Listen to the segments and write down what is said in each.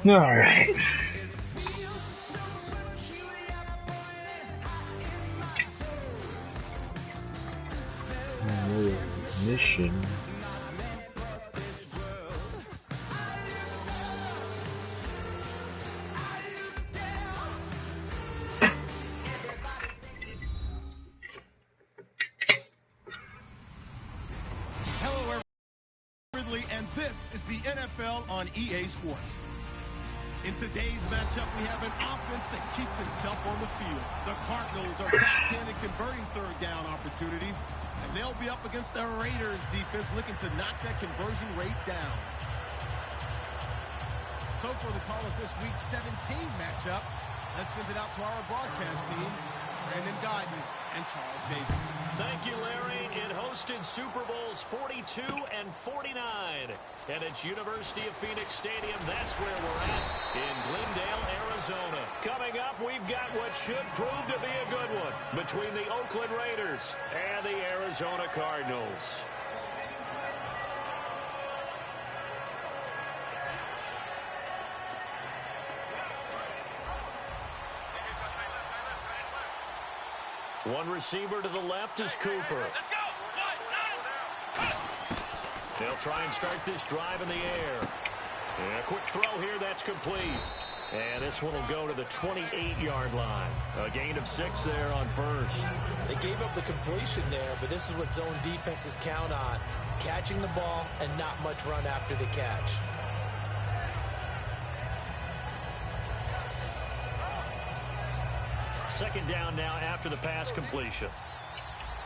All right. Mission. Hello, everybody, and this is the NFL on EA Sports. In today's matchup, we have an offense that keeps itself on the field. The Cardinals are top 10 in converting third down opportunities, and they'll be up against the Raiders defense looking to knock that conversion rate down. So for the call of this Week 17 matchup, let's send it out to our broadcast team, Brandon Guyton and Charles Davis. Thank you, Larry. It hosted Super Bowls 42 and 49. And it's University of Phoenix Stadium. That's where we're at in Glendale, Arizona. Coming up, we've got what should prove to be a good one between the Oakland Raiders and the Arizona Cardinals. One receiver to the left is Cooper. They'll try and start this drive in the air. And a quick throw here, that's complete. And this one will go to the 28-yard line. A gain of 6 there on first. They gave up the completion there, but this is what zone defenses count on. Catching the ball and not much run after the catch. Second down now after the pass completion.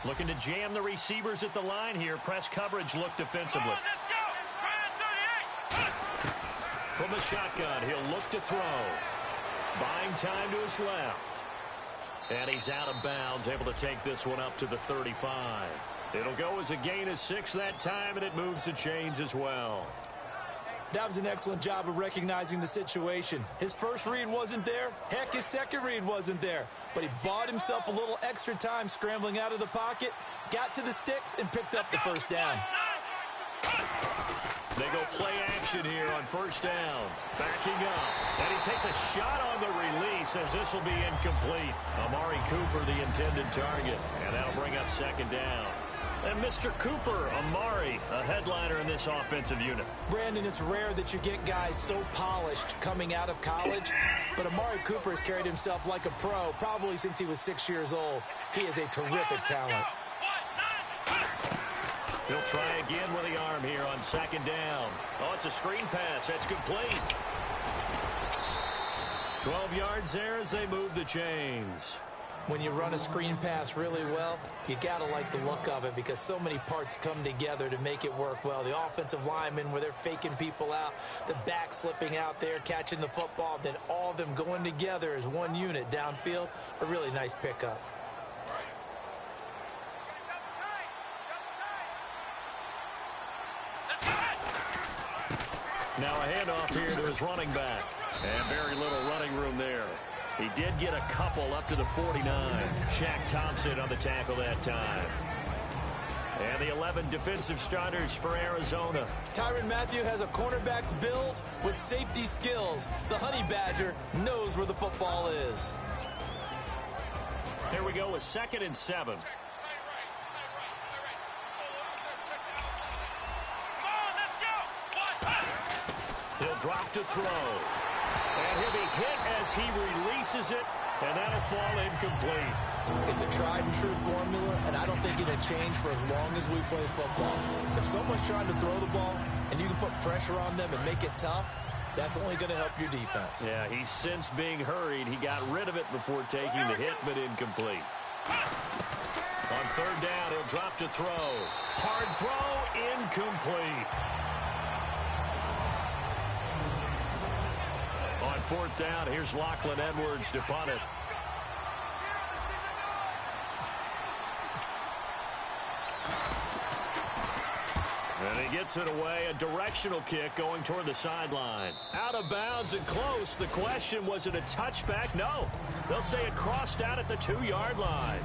Looking to jam the receivers at the line here. Press coverage look defensively. From the shotgun, he'll look to throw. Buying time to his left. And he's out of bounds, able to take this one up to the 35. It'll go as a gain of 6 that time, and it moves the chains as well. That was an excellent job of recognizing the situation. His first read wasn't there. Heck, his second read wasn't there. But he bought himself a little extra time scrambling out of the pocket, got to the sticks, and picked up the first down. They go play action here on first down. Backing up. And he takes a shot on the release as this will be incomplete. Amari Cooper, the intended target. And that'll bring up second down. And Mr. Cooper, Amari, a headliner in this offensive unit. Brandon, it's rare that you get guys so polished coming out of college, but Amari Cooper has carried himself like a pro probably since he was 6 years old. He is a terrific talent. He'll try again with the arm here on second down. Oh, it's a screen pass. That's complete. 12 yards there as they move the chains. When you run a screen pass really well, you got to like the look of it because so many parts come together to make it work well. The offensive linemen where they're faking people out, the back slipping out there, catching the football, then all of them going together as one unit downfield. A really nice pickup. Now a handoff here to his running back. And very little running room there. He did get a couple up to the 49. Shaq Thompson on the tackle that time. And the 11 defensive starters for Arizona. Tyrann Mathieu has a cornerback's build with safety skills. The Honey Badger knows where the football is. Here we go with 2nd and 7. He'll drop to throw. And he'll be hit as he releases it, and that'll fall incomplete. It's a tried-and-true formula, and I don't think it'll change for as long as we play football. If someone's trying to throw the ball and you can put pressure on them and make it tough, that's only going to help your defense. Yeah, he's since being hurried. He got rid of it before taking the hit, but incomplete. On third down, he'll drop to throw. Hard throw, incomplete. On fourth down, here's Lachlan Edwards to punt it. And he gets it away, a directional kick going toward the sideline. Out of bounds and close. The question, was it a touchback? No. They'll say it crossed out at the 2-yard line.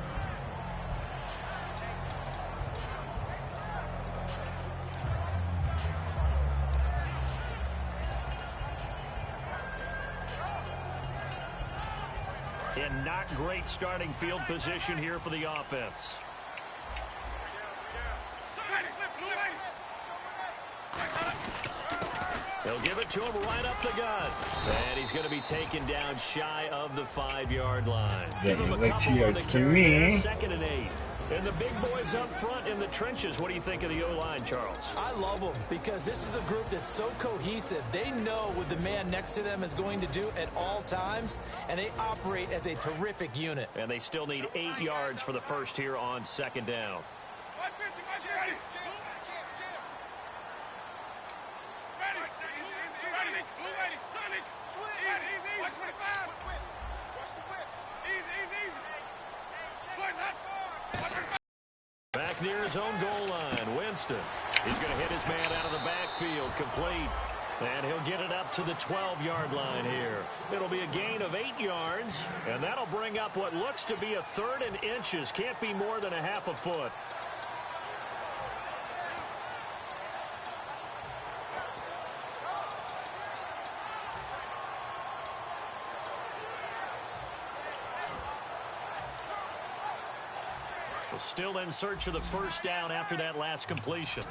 And not great starting field position here for the offense. They'll give it to him right up the gut. And he's going to be taken down shy of the 5-yard line. Give him a couple on the carry there, 2nd and 8. And the big boys up front in the trenches. What do you think of the O-line, Charles? I love them because this is a group that's so cohesive. They know what the man next to them is going to do at all times, and they operate as a terrific unit. And they still need 8 yards for the first here on 2nd down. Back near his own goal line, Winston. He's going to hit his man out of the backfield, complete. And he'll get it up to the 12-yard line here. It'll be a gain of 8 yards, and that'll bring up what looks to be a 3rd and inches. Can't be more than a half a foot. Still in search of the first down after that last completion.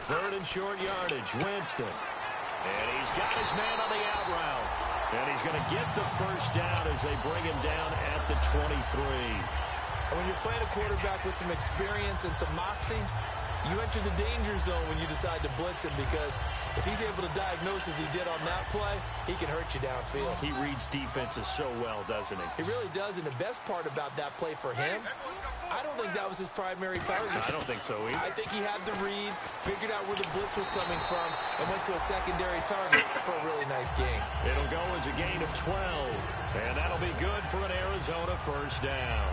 Third and short yardage, Winston. And he's got his man on the out route. And he's going to get the first down as they bring him down at the 23. When you're playing a quarterback with some experience and some moxie, you enter the danger zone when you decide to blitz him, because if he's able to diagnose as he did on that play, he can hurt you downfield. He reads defenses so well, doesn't he? He really does, and the best part about that play for him, I don't think that was his primary target. I don't think so either. I think he had the read, figured out where the blitz was coming from, and went to a secondary target for a really nice gain. It'll go as a gain of 12, and that'll be good for an Arizona first down.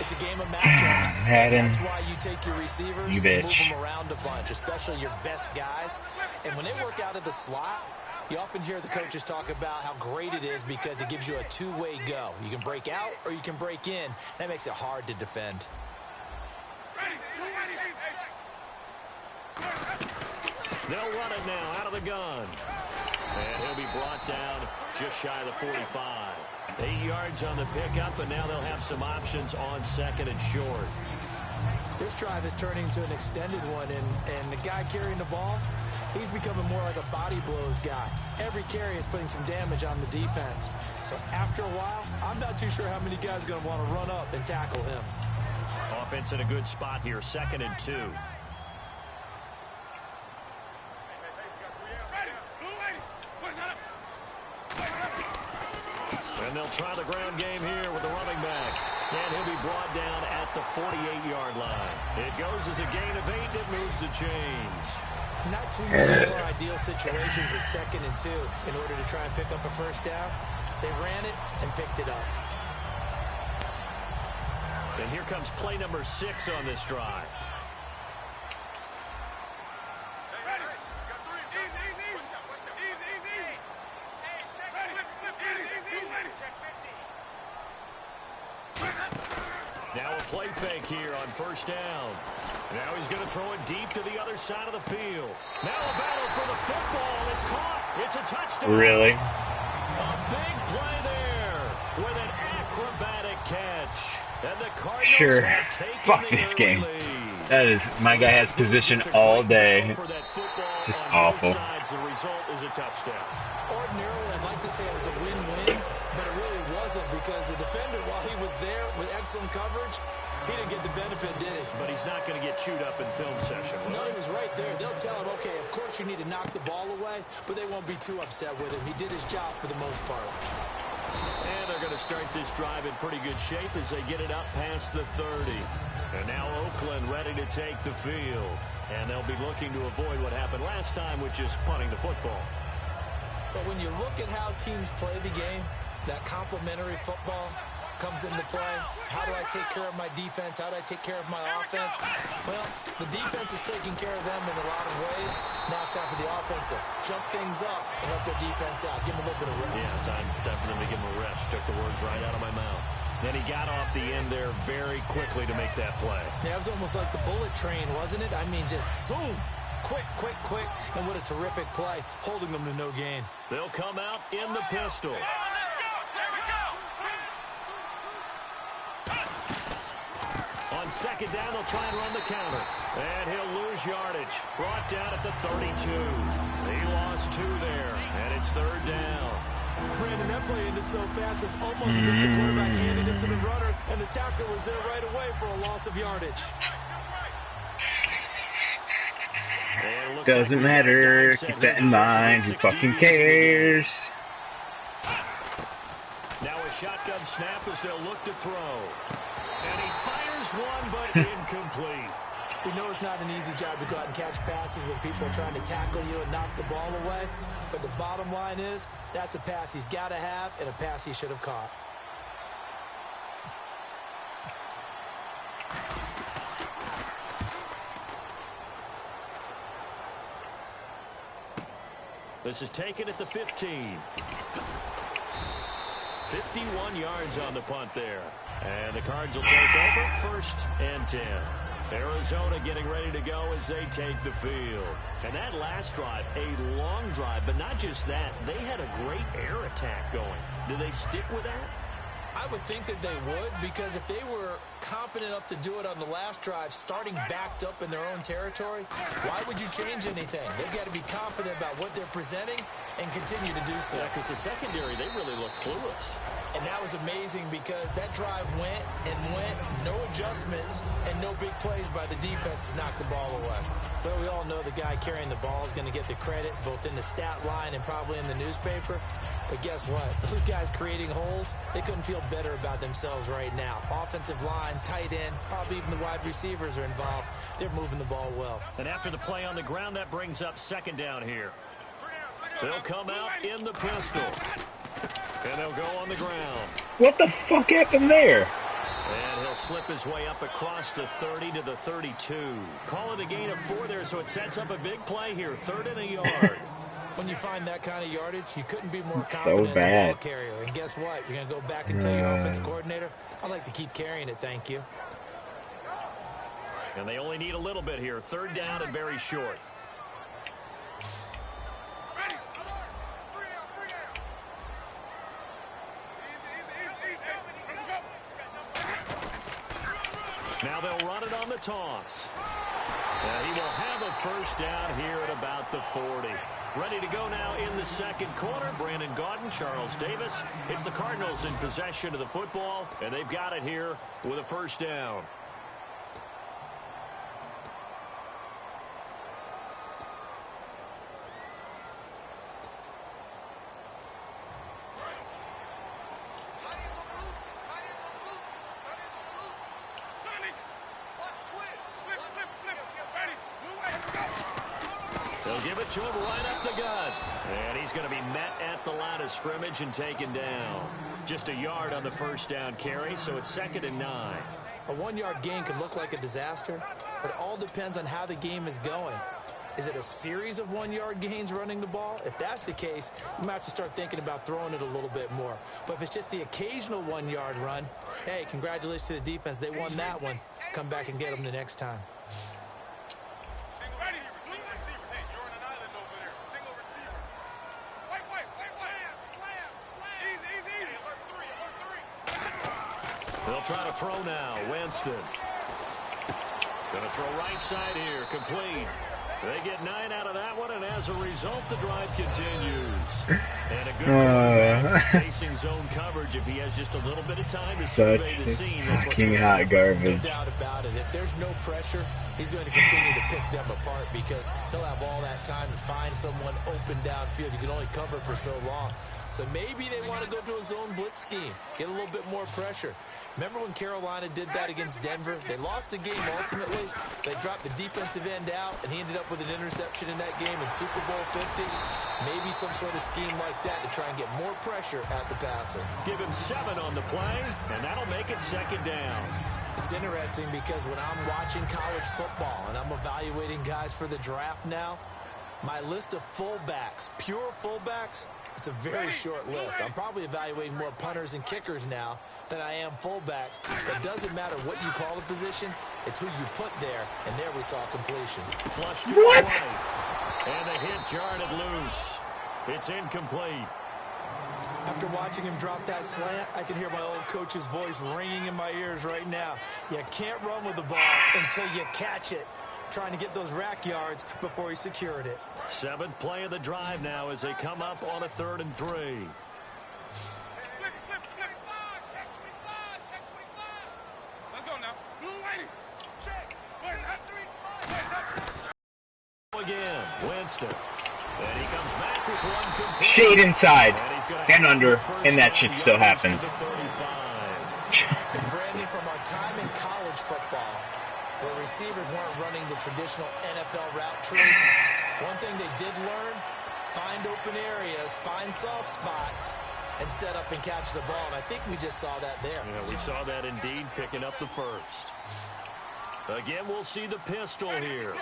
It's a game of matchups. Madden. That's why you take your receivers You and bitch. move them around a bunch, especially your best guys. And when they work out of the slot, you often hear the coaches talk about how great it is because it gives you a two-way go. You can break out or you can break in. That makes it hard to defend. They'll run it now out of the gun. And he'll be brought down just shy of the 45. 8 yards on the pickup, and now they'll have some options on 2nd and short. This drive is turning into an extended one, and the guy carrying the ball, he's becoming more like a body blows guy. Every carry is putting some damage on the defense. So after a while, I'm not too sure how many guys are going to want to run up and tackle him. Offense in a good spot here, 2nd and 2. And they'll try the ground game here with the running back. And he'll be brought down at the 48-yard line. It goes as a gain of 8, and it moves the chains. Not too many more ideal situations at 2nd and 2 in order to try and pick up a first down. They ran it and picked it up. And here comes play number 6 on this drive. Now a play fake here on first down. Now he's going to throw it deep to the other side of the field. Now a battle for the football. It's caught. It's a touchdown. Really? A big play there with an acrobatic catch. And the Cardinals Sure. have taken Fuck the this early game. lead. That is, my guy has position all day. Just awful. The result is a touchdown. Ordinarily, I'd like to say it was a win-win, but it really wasn't because the defender, while he was there with excellent coverage, he didn't get the benefit, did he? But he's not going to get chewed up in film session, will No, he? he was right there. They'll tell him, okay, of course you need to knock the ball away, but they won't be too upset with him. He did his job for the most part. And they're going to start this drive in pretty good shape as they get it up past the 30. And now Oakland ready to take the field. And they'll be looking to avoid what happened last time, which is punting the football. But when you look at how teams play the game, that complementary football, comes into play. How do I take care of my defense? How do I take care of my offense? Well, the defense is taking care of them in a lot of ways. Now it's time for the offense to jump things up and help their defense out. Give them a little bit of rest. Yeah, it's time definitely to give them a rest. Took the words right out of my mouth. Then he got off the end there very quickly to make that play. Yeah, it was almost like the bullet train, wasn't it? I mean, just zoom. Quick, quick, quick. And what a terrific play, holding them to no gain. They'll come out in the pistol. On second down, they'll try and run the counter. And he'll lose yardage. Brought down at the 32. He lost 2 there. And it's third down. Brandon, that play ended so fast, it's almost as if the quarterback handed it to the runner, and the tackler was there right away for a loss of yardage. Doesn't matter. Keep that in mind. Who fucking cares? Now a shotgun snap as they'll look to throw. And he fires one, but incomplete. We know it's not an easy job to go out and catch passes when people are trying to tackle you and knock the ball away. But the bottom line is, that's a pass he's got to have and a pass he should have caught. This is taken at the 15. 51 yards on the punt there. And the Cards will take over 1st and 10. Arizona getting ready to go as they take the field. And that last drive, a long drive, but not just that. They had a great air attack going. Do they stick with that? I would think that they would, because if they were competent enough to do it on the last drive, starting backed up in their own territory, why would you change anything? They've got to be confident about what they're presenting and continue to do so. Yeah, because the secondary, they really look clueless. And that was amazing because that drive went and went, no adjustments, and no big plays by the defense to knock the ball away. Well, we all know the guy carrying the ball is going to get the credit, both in the stat line and probably in the newspaper. But guess what? Those guys creating holes, they couldn't feel better about themselves right now. Offensive line, tight end, probably even the wide receivers are involved. They're moving the ball well. And after the play on the ground, that brings up second down here. They'll come out in the pistol. And they'll go on the ground. What the fuck happened there? And he'll slip his way up across the 30 to the 32. Call it a gain of 4 there, so it sets up a big play here. 3rd and a yard. When you find that kind of yardage, you couldn't be more confident as a ball carrier. And guess what? You're going to go back and tell your offensive coordinator, I'd like to keep carrying it, thank you. And they only need a little bit here. 3rd down and very short. Now they'll run it on the toss. He will have a 1st down here at about the 40. Ready to go now in the second quarter. Brandon Gaudin, Charles Davis. It's the Cardinals in possession of the football, and they've got it here with a 1st down. They'll give it to him right up the gut. And he's going to be met at the line of scrimmage and taken down. Just a yard on the 1st down carry, so it's 2nd and 9. A 1-yard gain can look like a disaster, but it all depends on how the game is going. Is it a series of 1-yard gains running the ball? If that's the case, you might have to start thinking about throwing it a little bit more. But if it's just the occasional 1-yard run, hey, congratulations to the defense. They won that one. Come back and get them the next time. They'll try to throw now. Winston. Going to throw right side here. Complete. They get 9 out of that one, and as a result, the drive continues. And a good facing zone coverage if he has just a little bit of time to survey the scene. That's fucking hot garbage. No doubt about it. If there's no pressure, he's going to continue to pick them apart because he'll have all that time to find someone open downfield. You can only cover for so long. So maybe they want to go to a zone blitz scheme, get a little bit more pressure. Remember when Carolina did that against Denver? They lost the game ultimately. They dropped the defensive end out, and he ended up with an interception in that game in Super Bowl 50. Maybe some sort of scheme like that to try and get more pressure at the passer. Give him 7 on the play, and that'll make it 2nd down. It's interesting because when I'm watching college football and I'm evaluating guys for the draft now, my list of fullbacks, pure fullbacks, it's a very short list. I'm probably evaluating more punters and kickers now than I am fullbacks. But it doesn't matter what you call the position. It's who you put there, and there we saw completion. Flush to the right. And the hit jarred it loose. It's incomplete. After watching him drop that slant, I can hear my old coach's voice ringing in my ears right now. You can't run with the ball until you catch it. Trying to get those rack yards before he secured it. 7th play of the drive now as they come up on a 3rd and 3. Let's go now. Blue Whitey. Check. Where's that 3? Again, Winston. And he comes back with one complete. Shade inside and under, and that shit still happens. And Brandon, from our time in college football, where receivers weren't running the traditional NFL route tree, one thing they did learn, find open areas, find soft spots, and set up and catch the ball. And I think we just saw that there. Yeah, we saw that indeed, picking up the first. Again, we'll see the pistol here.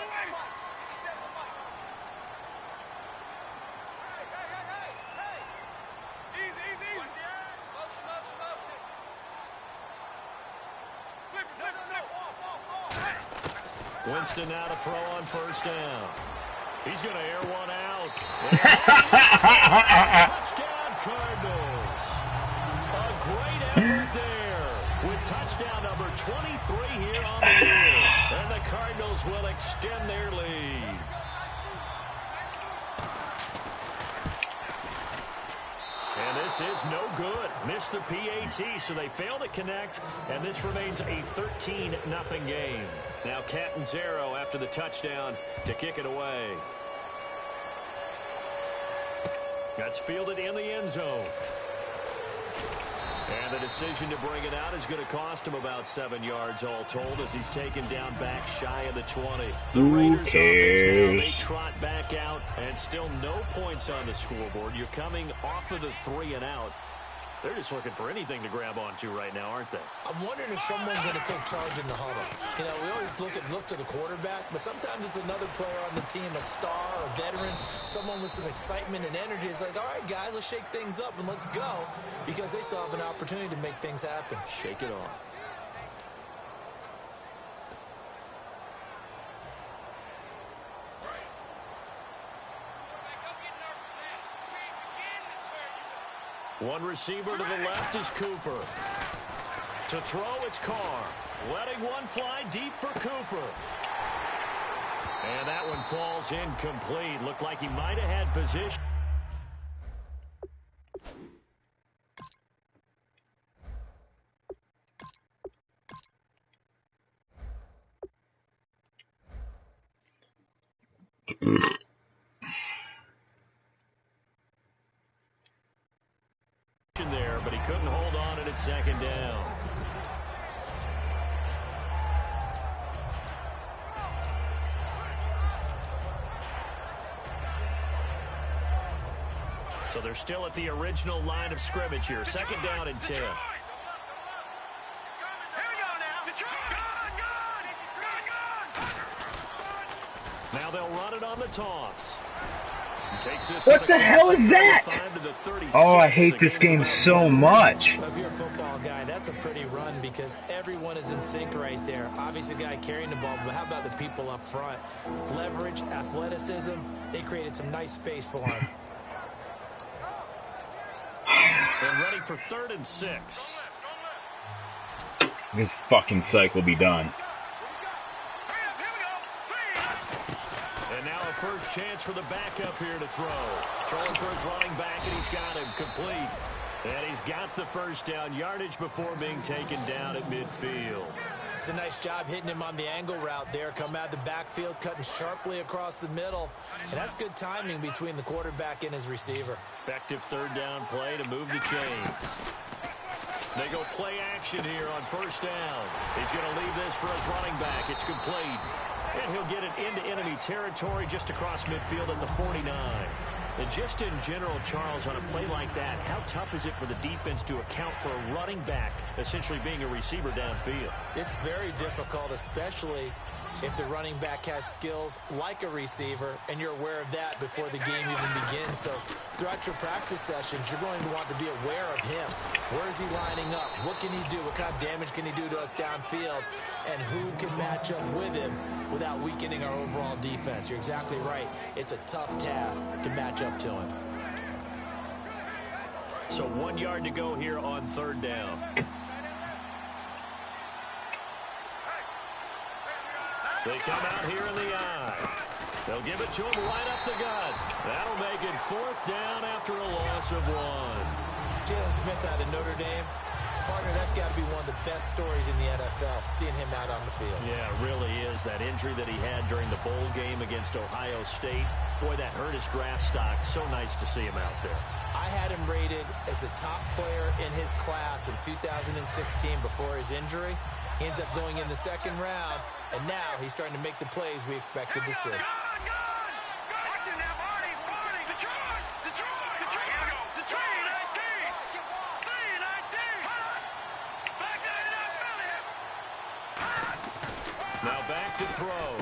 Winston now to throw on 1st down. He's going to air one out. Touchdown, Cardinals. A great effort there with touchdown number 23 here on the year. And the Cardinals will extend their lead. And this is no good. Missed the PAT, so they fail to connect, and this remains a 13-0 game. Now Catanzaro after the touchdown to kick it away. That's fielded in the end zone. And the decision to bring it out is going to cost him about 7 yards all told as he's taken down back shy of the 20. The Raiders offense now, they trot back out and still no points on the scoreboard. You're coming off of the 3 and out. They're just looking for anything to grab onto right now, aren't they? I'm wondering if someone's going to take charge in the huddle. You know, we always look to the quarterback, but sometimes it's another player on the team, a star, a veteran, someone with some excitement and energy. It's like, all right, guys, let's shake things up and let's go, because they still have an opportunity to make things happen. Shake it off. One receiver to the left is Cooper. To throw, it's Carr. Letting one fly deep for Cooper. And that one falls incomplete. Looked like he might have had position. There, but he couldn't hold on at 2nd down. So they're still at the original line of scrimmage here. 2nd down and 10. Now they'll run it on the toss. What the hell is that? Oh, I hate this game so much. If you're a football guy, that's a pretty run because everyone is in sync right there. Obviously, the guy carrying the ball, but how about the people up front? Leverage, athleticism, they created some nice space for him. And ready for 3rd and 6. This fucking cycle be done. First chance for the backup here to throw. Throwing for his running back, and he's got him complete. And he's got the 1st down yardage before being taken down at midfield. It's a nice job hitting him on the angle route there. Come out of the backfield, cutting sharply across the middle. And that's good timing between the quarterback and his receiver. Effective 3rd down play to move the chains. They go play action here on first down. He's going to leave this for his running back. It's complete. And he'll get it into enemy territory just across midfield at the 49. And just in general, Charles, on a play like that, how tough is it for the defense to account for a running back essentially being a receiver downfield? It's very difficult, especially if the running back has skills like a receiver, and you're aware of that before the game even begins. So throughout your practice sessions, you're going to want to be aware of him. Where is he lining up? What can he do? What kind of damage can he do to us downfield? And who can match up with him without weakening our overall defense? You're exactly right. It's a tough task to match up to him. So 1 yard to go here on third down. They come out here in the eye. They'll give it to him right up the gut. That'll make it fourth down after a loss of 1. Jalen Smith out of Notre Dame. Partner, that's got to be one of the best stories in the NFL, seeing him out on the field. Yeah, it really is. That injury that he had during the bowl game against Ohio State, boy, that hurt his draft stock. So nice to see him out there. I had him rated as the top player in his class in 2016 before his injury. He ends up going in the second round, and now he's starting to make the plays we expected to see. Now back to throw.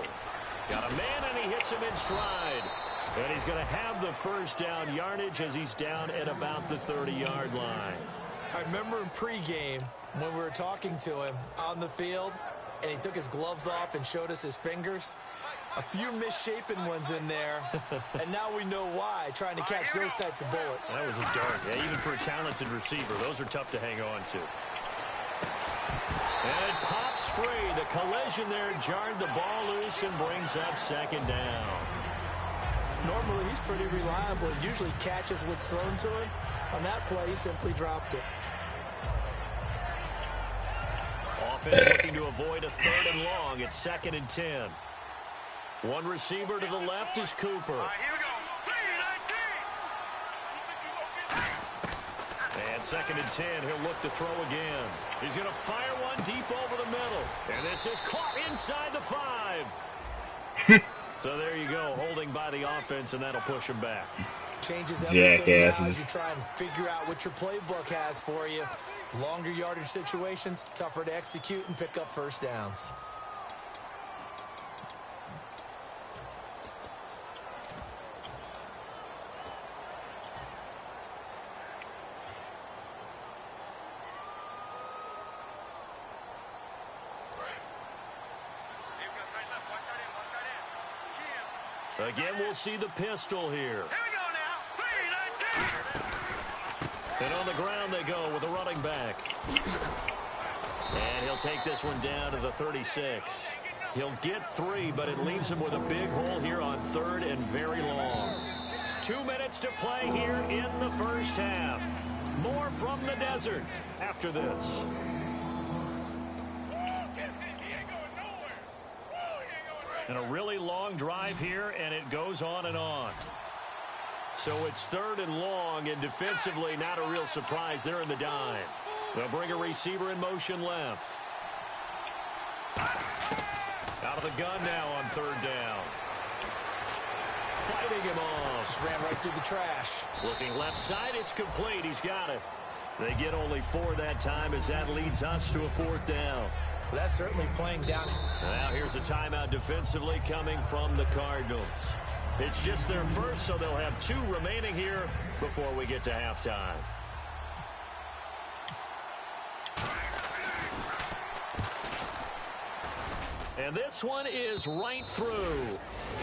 Got a man, and he hits him in stride. And he's going to have the first down yardage as he's down at about the 30-yard line. I remember in pregame when we were talking to him on the field, and he took his gloves off and showed us his fingers. A few misshapen ones in there, and now we know why, trying to catch those types of bullets. That was a dart. Yeah, even for a talented receiver, those are tough to hang on to. And it pops free. The collision there jarred the ball loose and brings up second down. Normally, he's pretty reliable. Usually catches what's thrown to him. On that play, he simply dropped it. Offense looking to avoid a third and long. It's 2nd and 10. One receiver to the left is Cooper. All right, here we go. 3-19. And 2nd and 10, he'll look to throw again. He's going to fire one deep over the middle. And this is caught inside the 5. So there you go, holding by the offense, and that'll push him back. Changes everything now as you try and figure out what your playbook has for you. Longer yardage situations, tougher to execute and pick up first downs. Again, we'll see the pistol here. Here we go now. 3-19. And on the ground they go with the running back. And he'll take this one down to the 36. He'll get 3, but it leaves him with a big hole here on 3rd and very long. 2 minutes to play here in the first half. More from the desert after this. And a really long drive here, and it goes on and on. So it's 3rd and long, and defensively not a real surprise. They're in the dime. They'll bring a receiver in motion left. Out of the gun now on 3rd down. Fighting him off. Just ran right through the trash. Looking left side, it's complete. He's got it. They get only 4 that time as that leads us to a 4th down. Well, that's certainly playing down. Now here's a timeout defensively coming from the Cardinals. It's just their first, so they'll have 2 remaining here before we get to halftime. And this one is right through.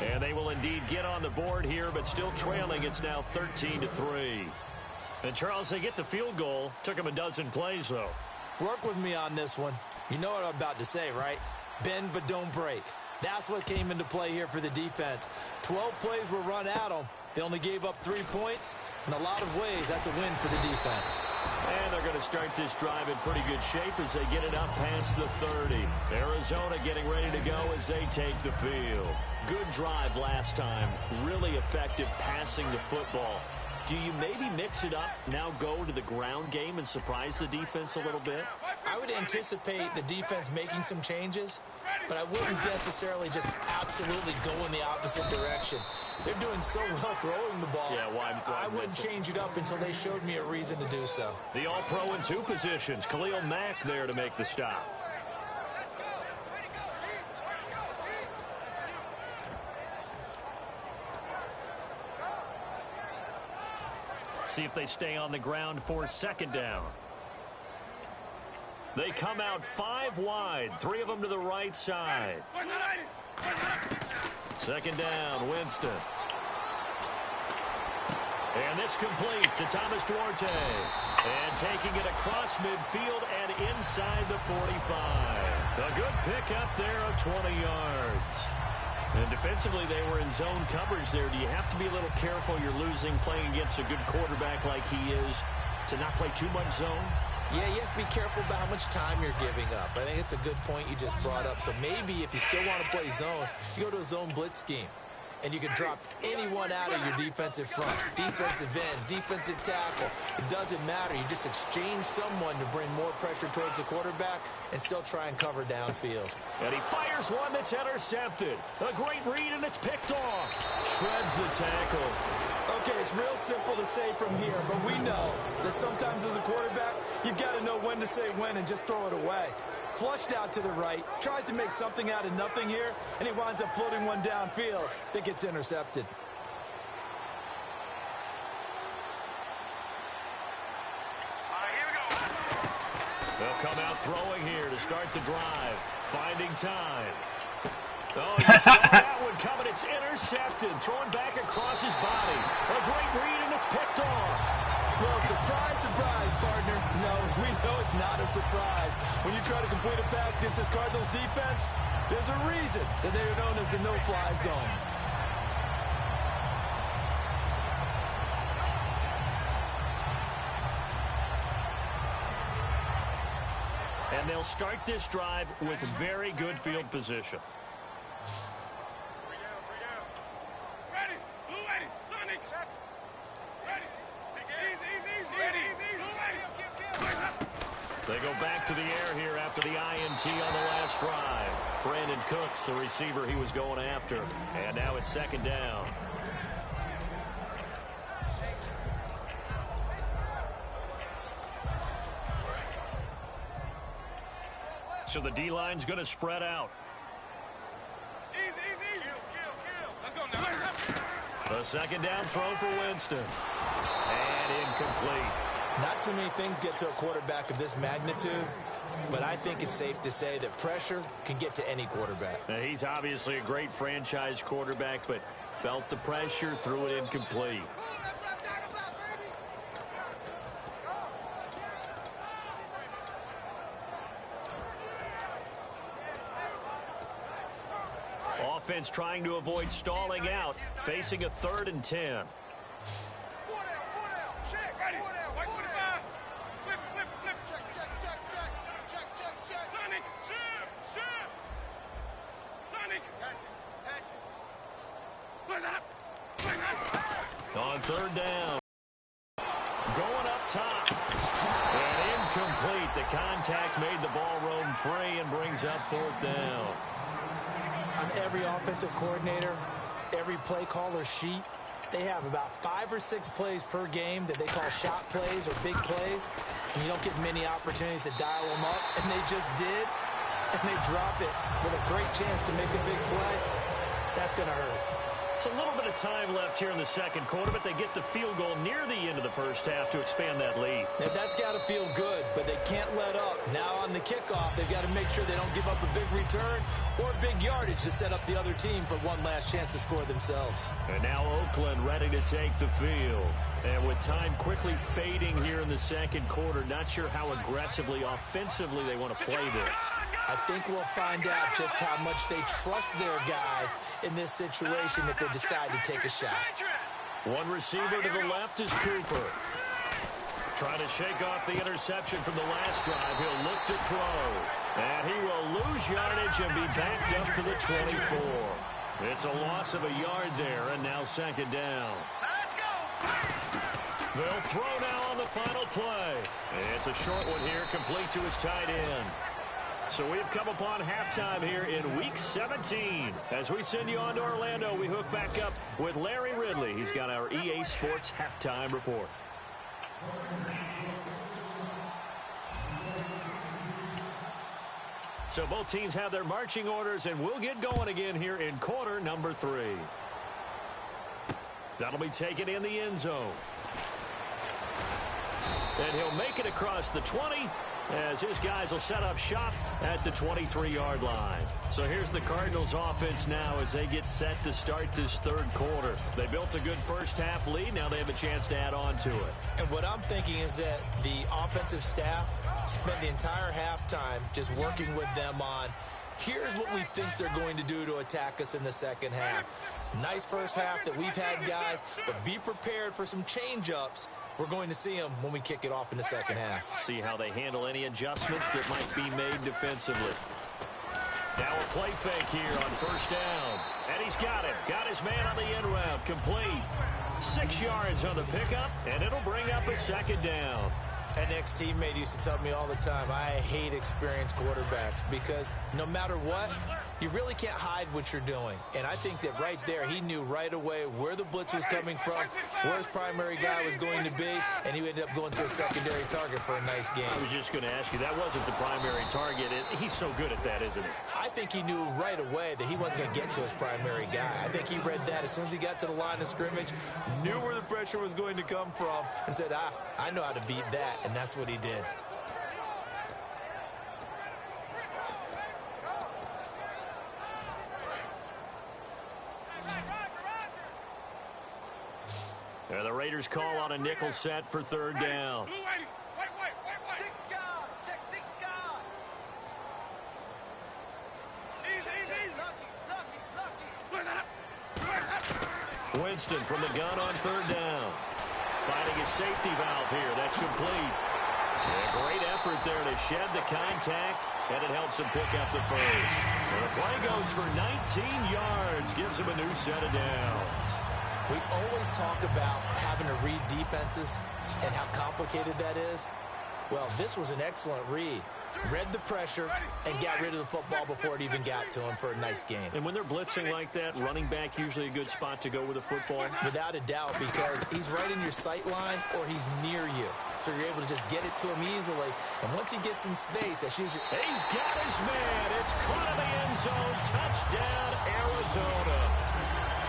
And they will indeed get on the board here, but still trailing. It's now 13-3. And Charles, they get the field goal. Took them a dozen plays, though. Work with me on this one. You know what I'm about to say, right? Bend but don't break. That's what came into play here for the defense. 12 plays were run at them. They only gave up 3 points. In a lot of ways, that's a win for the defense. And they're going to start this drive in pretty good shape as they get it up past the 30. Arizona getting ready to go as they take the field. Good drive last time. Really effective passing the football. Do you maybe mix it up, now go to the ground game and surprise the defense a little bit? I would anticipate the defense making some changes, but I wouldn't necessarily just absolutely go in the opposite direction. They're doing so well throwing the ball. Yeah, why I wouldn't change it up until they showed me a reason to do so. The All-Pro in 2 positions. Khalil Mack there to make the stop. See if they stay on the ground for 2nd down. They come out 5 wide, 3 of them to the right side. 2nd down, Winston. And this complete to Thomas Duarte. And taking it across midfield and inside the 45. A good pickup there of 20 yards. And defensively, they were in zone coverage there. Do you have to be a little careful? You're losing playing against a good quarterback like he is to not play too much zone? Yeah, you have to be careful about how much time you're giving up. I think it's a good point you just brought up. So maybe if you still want to play zone, you go to a zone blitz scheme. And you can drop anyone out of your defensive front, defensive end, defensive tackle. It doesn't matter. You just exchange someone to bring more pressure towards the quarterback and still try and cover downfield. And he fires one that's intercepted. A great read, and it's picked off. Shreds the tackle. Okay, it's real simple to say from here, but we know that sometimes as a quarterback, you've got to know when to say when and just throw it away. Flushed out to the right, tries to make something out of nothing here, and he winds up floating one downfield that gets intercepted. They'll come out throwing here to start the drive. Finding time. Oh, you saw that one coming. It's intercepted. Thrown back across his body. A great read, and it's picked off. Well, surprise, surprise, partner. No, we know it's not a surprise. When you try to complete a pass against this Cardinals defense, there's a reason that they are known as the no-fly zone. And they'll start this drive with very good field position. They go back to the air here after the INT on the last drive. Brandon Cooks, the receiver he was going after. And now it's 2nd down. So the D-line's going to spread out. A 2nd down throw for Winston. And incomplete. Not too many things get to a quarterback of this magnitude, but I think it's safe to say that pressure can get to any quarterback. Now, he's obviously a great franchise quarterback, but felt the pressure, threw it incomplete. Offense trying to avoid stalling out, facing a 3rd and 10. On 3rd down. Going up top. And incomplete. The contact made the ball roam free and brings up 4th down. On every offensive coordinator, every play caller sheet, they have about 5 or 6 plays per game that they call shot plays or big plays. And you don't get many opportunities to dial them up, and they just did. And they drop it with a great chance to make a big play. That's going to hurt. It's a little bit of time left here in the 2nd quarter, but they get the field goal near the end of the 1st half to expand that lead. Now, that's got to feel good, but they can't let up. Now on the kickoff, they've got to make sure they don't give up a big return or big yardage to set up the other team for one last chance to score themselves. And now Oakland ready to take the field. And with time quickly fading here in the 2nd quarter, not sure how aggressively, offensively they want to play this. I think we'll find out just how much they trust their guys in this situation if they decide to take a shot. One receiver to the left is Cooper. Trying to shake off the interception from the last drive. He'll look to throw. And he will lose yardage and be backed up to the 24. It's a loss of a yard there, and now 2nd down. Let's go! They'll throw now on the final play. It's a short one here, complete to his tight end. So we've come upon halftime here in Week 17. As we send you on to Orlando, we hook back up with Larry Ridley. He's got our EA Sports halftime report. So both teams have their marching orders, and we'll get going again here in quarter number 3. That'll be taken in the end zone. And he'll make it across the 20 as his guys will set up shop at the 23-yard line. So here's the Cardinals offense now as they get set to start this third quarter. They built a good first half lead. Now they have a chance to add on to it. And what I'm thinking is that the offensive staff spent the entire halftime just working with them on, here's what we think they're going to do to attack us in the second half. Nice first half that we've had, guys, but be prepared for some change-ups. We're going to see them when we kick it off in the second half. See how they handle any adjustments that might be made defensively. Now a play fake here on first down. And he's got it. Got his man on the end route. Complete. 6 yards on the pickup, and it'll bring up a second down. An ex-teammate used to tell me all the time, I hate experienced quarterbacks because no matter what, you really can't hide what you're doing. And I think that right there, he knew right away where the blitz was coming from, where his primary guy was going to be, and he ended up going to a secondary target for a nice game. I was just going to ask you, that wasn't the primary target. He's so good at that, isn't he? I think he knew right away that he wasn't going to get to his primary guy. I think he read that as soon as he got to the line of scrimmage, knew where the pressure was going to come from, and said, I know how to beat that, and that's what he did. And the Raiders call on a nickel set for third down. Winston from the gun on third down. Finding his safety valve here. That's complete. A great effort there to shed the contact, and it helps him pick up the first. And the play goes for 19 yards. Gives him a new set of downs. We always talk about having to read defenses and how complicated that is. Well, this was an excellent read. Read the pressure and got rid of the football before it even got to him for a nice game. And when they're blitzing like that, running back usually a good spot to go with the football? Without a doubt, because he's right in your sight line or he's near you. So you're able to just get it to him easily. And once he gets in space, that's usually... He's got his man. It's caught in the end zone. Touchdown, Arizona.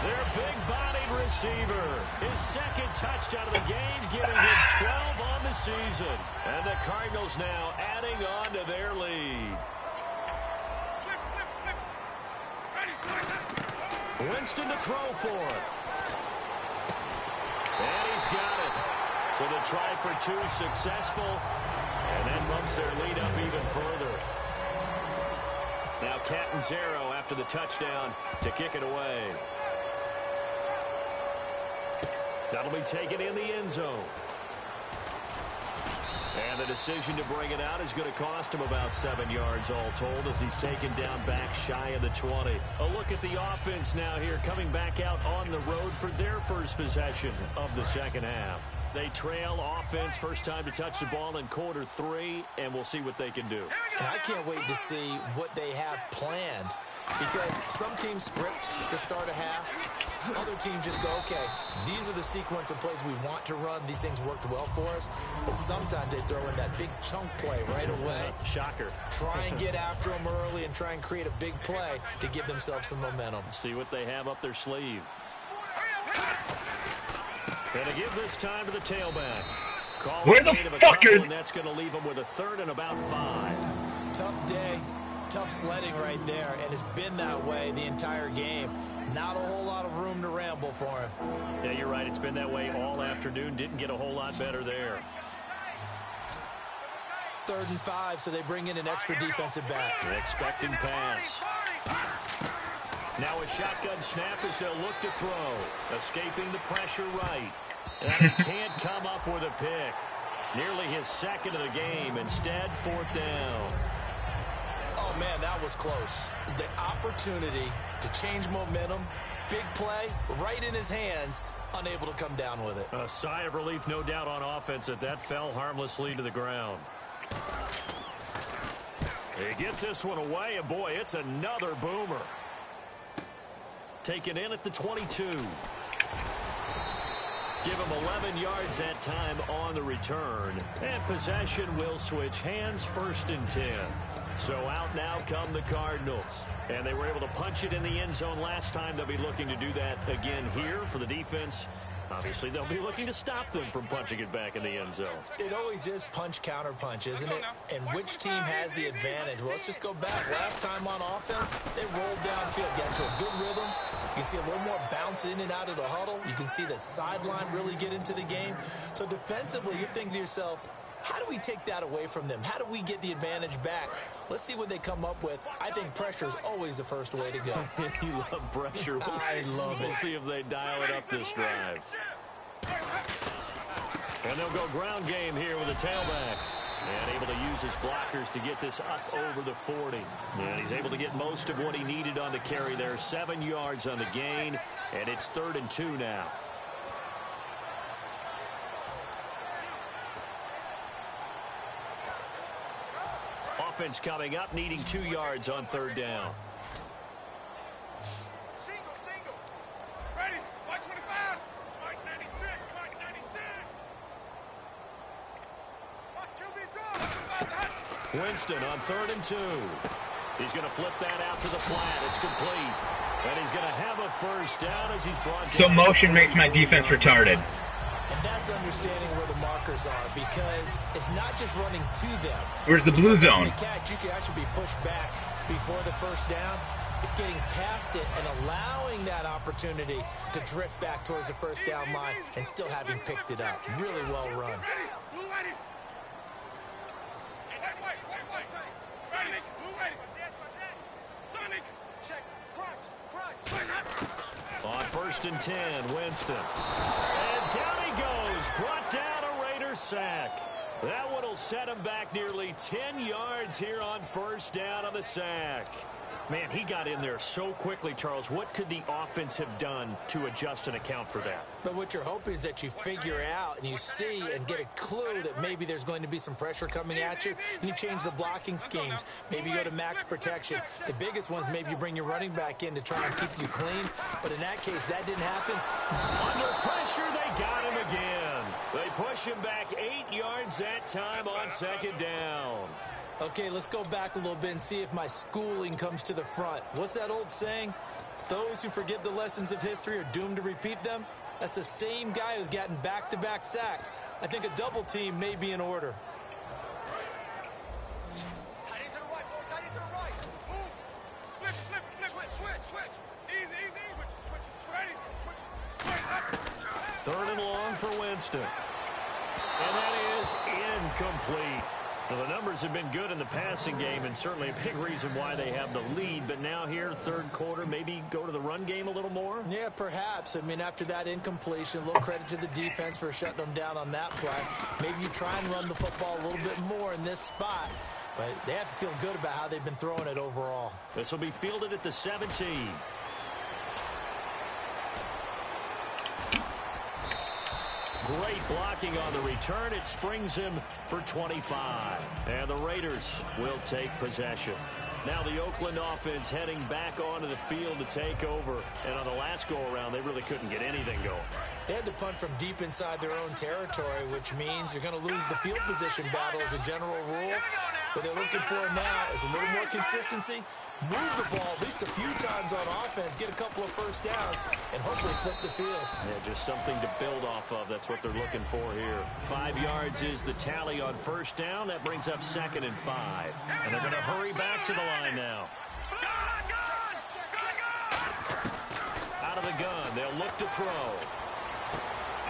Their big-bodied receiver. His second touchdown of the game, giving him 12 on the season. And the Cardinals now adding on to their lead. Winston to throw for it. And he's got it. So the try for two successful. And that bumps their lead up even further. Now Catanzaro after the touchdown to kick it away. That'll be taken in the end zone. And the decision to bring it out is going to cost him about 7 yards all told as he's taken down back shy of the 20. A look at the offense now here coming back out on the road for their first possession of the second half. They trail offense first time to touch the ball in quarter 3, and we'll see what they can do. And I can't wait to see what they have planned because some teams script to start a half. Other teams just go, okay, these are the sequence of plays we want to run. These things worked well for us. And sometimes they throw in that big chunk play right away. Shocker. Try and get after them early and try and create a big play to give themselves some momentum. See what they have up their sleeve. And to give this time to the tailback. Where the fuck are... And that's going to leave them with a third and about 5. Tough day. Tough sledding right there, and it's been that way the entire game. Not a whole lot of room to ramble for him. Yeah, you're right. It's been that way all afternoon. Didn't get a whole lot better there. 3rd and 5, so they bring in an extra defensive back. Expecting pass. Now a shotgun snap as they'll look to throw. Escaping the pressure right. And he can't come up with a pick. Nearly his second of the game. Instead, 4th down. Oh, man, that was close. The opportunity to change momentum, big play, right in his hands, unable to come down with it. A sigh of relief, no doubt, on offense that fell harmlessly to the ground. He gets this one away, and boy, it's another boomer. Taken in at the 22. Give him 11 yards that time on the return. And possession will switch hands, 1st and 10. So out now come the Cardinals. And they were able to punch it in the end zone last time. They'll be looking to do that again here for the defense. Obviously, they'll be looking to stop them from punching it back in the end zone. It always is punch-counter-punch, isn't it? And which team has the advantage? Well, let's just go back. Last time on offense, they rolled downfield, got into a good rhythm. You can see a little more bounce in and out of the huddle. You can see the sideline really get into the game. So defensively, you're thinking to yourself, how do we take that away from them? How do we get the advantage back? Let's see what they come up with. I think pressure is always the first way to go. You love pressure. I love it. We'll see if they dial it up this drive. And they'll go ground game here with a tailback. And able to use his blockers to get this up over the 40. And he's able to get most of what he needed on the carry there. 7 yards on the gain. And it's 3rd and 2 now. Offense coming up, needing 2 yards on 3rd down. Single. Ready. Mike 25. Mike 96. Mike 96. Winston on 3rd and 2. He's going to flip that out to the flat. It's complete. And he's going to have a 1st down as he's brought down. So motion makes my defense retarded. And that's understanding where the markers are, because it's not just running to them. Where's the blue zone? The catch, you can actually be pushed back before the 1st down. It's getting past it and allowing that opportunity to drift back towards the 1st down line and still having picked it up. Really well run. On 1st and 10, Winston. And down he goes. Brought down a Raider sack. That one will set him back nearly 10 yards here on 1st down on the sack. Man, he got in there so quickly, Charles. What could the offense have done to adjust and account for that? But what you're hoping is that you figure out and you see and get a clue that maybe there's going to be some pressure coming at you, and you change the blocking schemes. Maybe you go to max protection. The biggest ones, maybe you bring your running back in to try and keep you clean. But in that case, that didn't happen. Under pressure, they got him again. They push him back 8 yards that time on 2nd down. Okay, let's go back a little bit and see if my schooling comes to the front. What's that old saying? Those who forget the lessons of history are doomed to repeat them. That's the same guy who's gotten back-to-back sacks. I think a double team may be in order. Tight end to the right, boy. Tight end to the right. Move. Flip. Switch. Easy. Switch. Ready. Switch. 3rd and long for Winston. And that is incomplete. Well, the numbers have been good in the passing game, and certainly a big reason why they have the lead. But now here, 3rd quarter, maybe go to the run game a little more? Yeah, perhaps. I mean, after that incompletion, a little credit to the defense for shutting them down on that play. Maybe you try and run the football a little bit more in this spot. But they have to feel good about how they've been throwing it overall. This will be fielded at the 17. Great blocking on the return. It springs him for 25. And the Raiders will take possession. Now the Oakland offense heading back onto the field to take over. And on the last go-around, they really couldn't get anything going. They had to punt from deep inside their own territory, which means you're going to lose the field position battle as a general rule. What they're looking for now is a little more consistency. Move the ball at least a few times on offense, get a couple of 1st downs, and hopefully flip the field. Yeah, just something to build off of. That's what they're looking for here. 5 yards is the tally on 1st down. That brings up 2nd and 5. And they're going to hurry back to the line now. Out of the gun, they'll look to throw.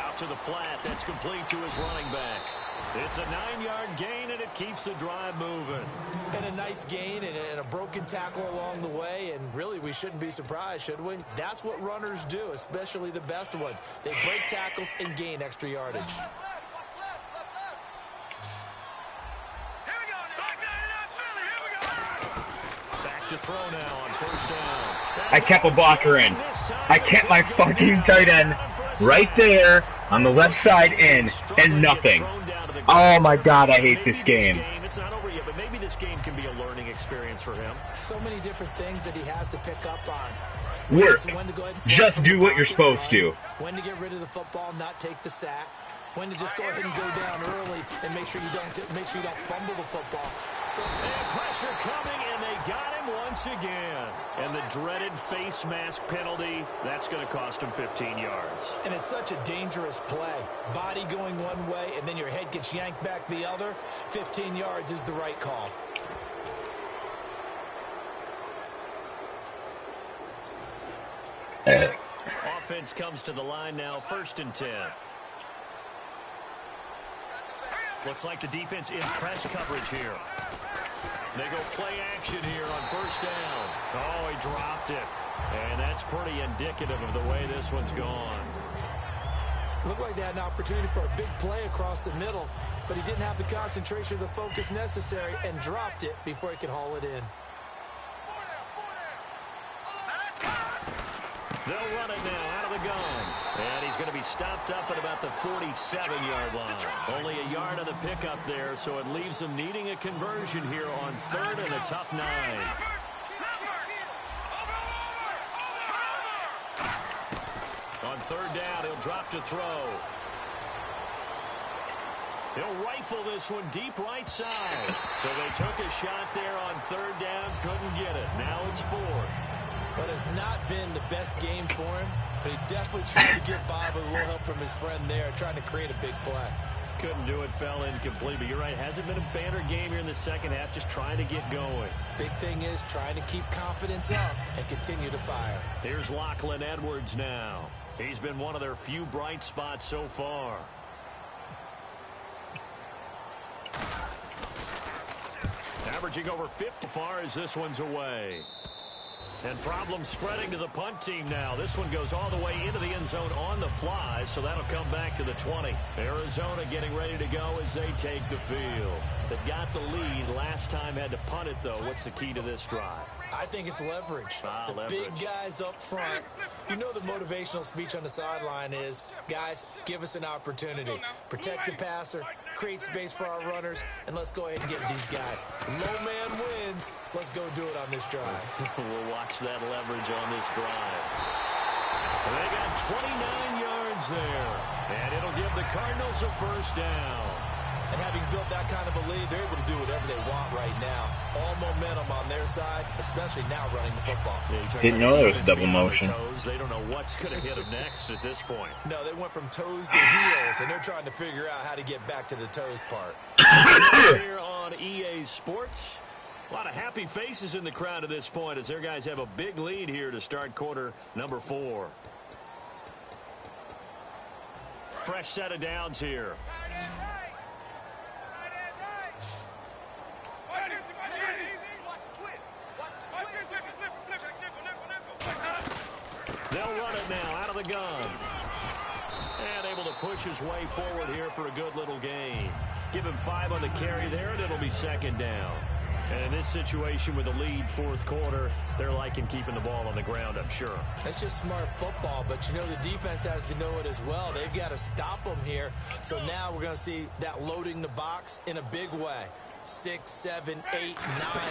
Out to the flat, that's complete to his running back. It's a 9-yard gain, and it keeps the drive moving. And a nice gain and a broken tackle along the way, and really we shouldn't be surprised, should we? That's what runners do, especially the best ones. They break tackles and gain extra yardage. Back to throw now on 1st down. I kept a blocker in. I kept my fucking tight end right there on the left side in, and nothing. Oh my God, I hate this game. It's not over yet, but maybe this game can be a learning experience for him. So many different things that he has to pick up on. Work. Just do what you're supposed to. When to get rid of the football, not take the sack. When to just go ahead and go down early and make sure you don't fumble the football. So pressure coming, and they got him once again. And the dreaded face mask penalty, that's going to cost him 15 yards. And it's such a dangerous play. Body going one way, and then your head gets yanked back the other. 15 yards is the right call. Offense comes to the line now, 1st and 10. Looks like the defense in press coverage here. They go play action here on 1st down. Oh, he dropped it. And that's pretty indicative of the way this one's gone. Looked like they had an opportunity for a big play across the middle, but he didn't have the concentration or the focus necessary and dropped it before he could haul it in. They'll run it now out of the gun. And he's going to be stopped up at about the 47-yard line. Only a yard of the pickup there, so it leaves them needing a conversion here on 3rd and a tough 9. On 3rd down, he'll drop to throw. He'll rifle this one deep right side. So they took a shot there on 3rd down, couldn't get it. Now it's 4th. But it's not been the best game for him, but he definitely tried to get by with a little help from his friend there, trying to create a big play. Couldn't do it, fell incomplete, but you're right, hasn't been a banner game here in the second half, just trying to get going. Big thing is trying to keep confidence up and continue to fire. Here's Lachlan Edwards now. He's been one of their few bright spots so far. Averaging over 50 far as this one's away. And problems spreading to the punt team now. This one goes all the way into the end zone on the fly, so that'll come back to the 20. Arizona getting ready to go as they take the field. They got the lead. Last time had to punt it, though. What's the key to this drive? I think it's leverage. The leverage. Big guys up front. You know the motivational speech on the sideline is, guys, give us an opportunity. Protect the passer, create space for our runners, and let's go ahead and get these guys. Low man wins. Let's go do it on this drive. We'll watch that leverage on this drive. They got 29 yards there, and it'll give the Cardinals a 1st down. And having built that kind of a lead, they're able to do whatever they want right now. All momentum on their side, especially now running the football. Didn't know there was a double motion. They don't know what's going to hit them next at this point. No, they went from toes to heels, and they're trying to figure out how to get back to the toes part. Here on EA Sports, a lot of happy faces in the crowd at this point as their guys have a big lead here to start quarter number 4. Fresh set of downs here. They'll run it now out of the gun. And able to push his way forward here for a good little gain. Give him 5 on the carry there, and it'll be 2nd down. And in this situation with the lead 4th quarter, they're liking keeping the ball on the ground, I'm sure. That's just smart football, but you know the defense has to know it as well. They've got to stop them here. So now we're going to see that loading the box in a big way. 6, 7, 8, 9,